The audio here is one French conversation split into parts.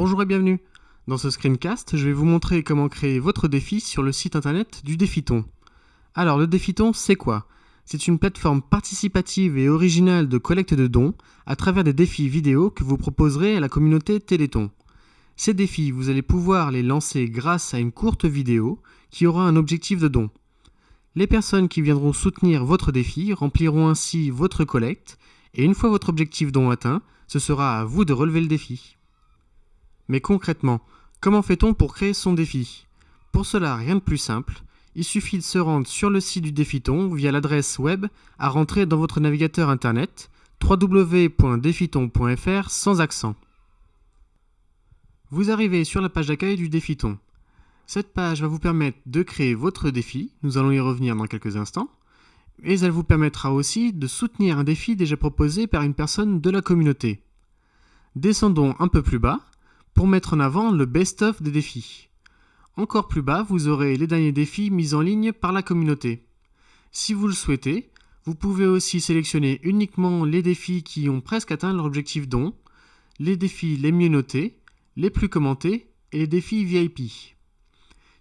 Bonjour et bienvenue. Dans ce screencast, je vais vous montrer comment créer votre défi sur le site internet du Défiton. Alors le Défiton, c'est quoi ? C'est une plateforme participative et originale de collecte de dons à travers des défis vidéo que vous proposerez à la communauté Téléthon. Ces défis, vous allez pouvoir les lancer grâce à une courte vidéo qui aura un objectif de don. Les personnes qui viendront soutenir votre défi rempliront ainsi votre collecte et une fois votre objectif don atteint, ce sera à vous de relever le défi. Mais concrètement, comment fait-on pour créer son défi ? Pour cela, rien de plus simple, il suffit de se rendre sur le site du Défiton via l'adresse web à rentrer dans votre navigateur internet www.defiton.fr sans accent. Vous arrivez sur la page d'accueil du Défiton. Cette page va vous permettre de créer votre défi, nous allons y revenir dans quelques instants, et elle vous permettra aussi de soutenir un défi déjà proposé par une personne de la communauté. Descendons un peu plus bas pour mettre en avant le best-of des défis. Encore plus bas, vous aurez les derniers défis mis en ligne par la communauté. Si vous le souhaitez, vous pouvez aussi sélectionner uniquement les défis qui ont presque atteint leur objectif don, les défis les mieux notés, les plus commentés et les défis VIP.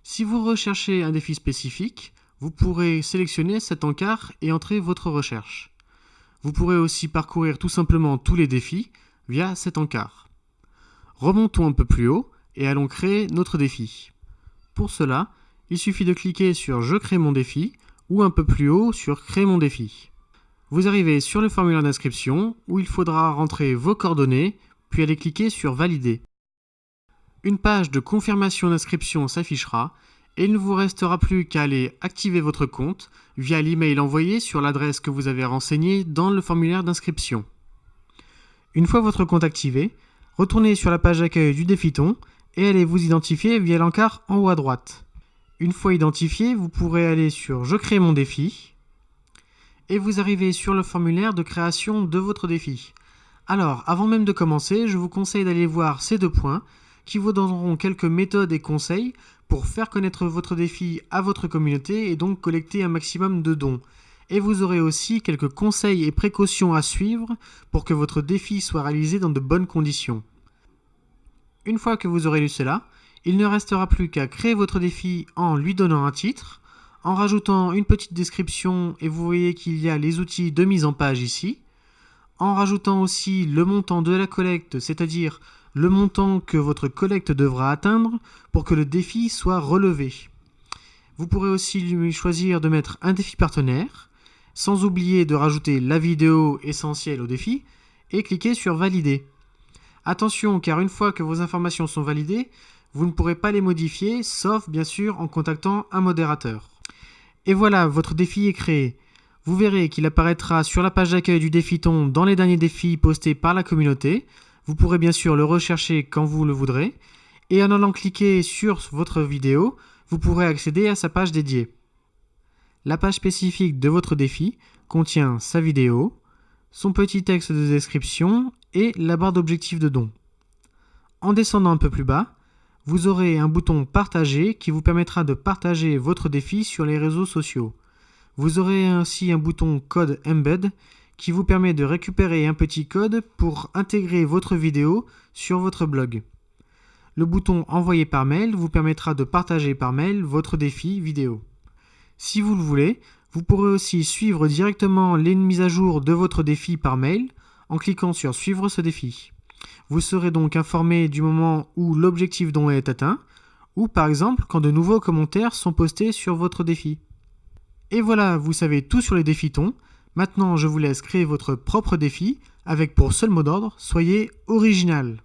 Si vous recherchez un défi spécifique, vous pourrez sélectionner cet encart et entrer votre recherche. Vous pourrez aussi parcourir tout simplement tous les défis via cet encart. Remontons un peu plus haut et allons créer notre défi. Pour cela, il suffit de cliquer sur « Je crée mon défi » ou un peu plus haut sur « Créer mon défi ». Vous arrivez sur le formulaire d'inscription où il faudra rentrer vos coordonnées puis aller cliquer sur « Valider ». Une page de confirmation d'inscription s'affichera et il ne vous restera plus qu'à aller activer votre compte via l'email envoyé sur l'adresse que vous avez renseignée dans le formulaire d'inscription. Une fois votre compte activé, retournez sur la page d'accueil du Défiton et allez vous identifier via l'encart en haut à droite. Une fois identifié, vous pourrez aller sur « Je crée mon défi » et vous arrivez sur le formulaire de création de votre défi. Alors, avant même de commencer, je vous conseille d'aller voir ces deux points qui vous donneront quelques méthodes et conseils pour faire connaître votre défi à votre communauté et donc collecter un maximum de dons. Et vous aurez aussi quelques conseils et précautions à suivre pour que votre défi soit réalisé dans de bonnes conditions. Une fois que vous aurez lu cela, il ne restera plus qu'à créer votre défi en lui donnant un titre, en rajoutant une petite description et vous voyez qu'il y a les outils de mise en page ici, en rajoutant aussi le montant de la collecte, c'est-à-dire le montant que votre collecte devra atteindre pour que le défi soit relevé. Vous pourrez aussi lui choisir de mettre un défi partenaire, sans oublier de rajouter la vidéo essentielle au défi et cliquer sur Valider. Attention, car une fois que vos informations sont validées, vous ne pourrez pas les modifier, sauf bien sûr en contactant un modérateur. Et voilà, votre défi est créé. Vous verrez qu'il apparaîtra sur la page d'accueil du Défiton dans les derniers défis postés par la communauté. Vous pourrez bien sûr le rechercher quand vous le voudrez. Et en allant cliquer sur votre vidéo, vous pourrez accéder à sa page dédiée. La page spécifique de votre défi contient sa vidéo, son petit texte de description et la barre d'objectif de don. En descendant un peu plus bas, vous aurez un bouton Partager qui vous permettra de partager votre défi sur les réseaux sociaux. Vous aurez ainsi un bouton Code Embed qui vous permet de récupérer un petit code pour intégrer votre vidéo sur votre blog. Le bouton Envoyer par mail vous permettra de partager par mail votre défi vidéo. Si vous le voulez, vous pourrez aussi suivre directement les mises à jour de votre défi par mail en cliquant sur Suivre ce défi. Vous serez donc informé du moment où l'objectif don est atteint ou par exemple quand de nouveaux commentaires sont postés sur votre défi. Et voilà, vous savez tout sur les Défitons. Maintenant, je vous laisse créer votre propre défi avec pour seul mot d'ordre, soyez original.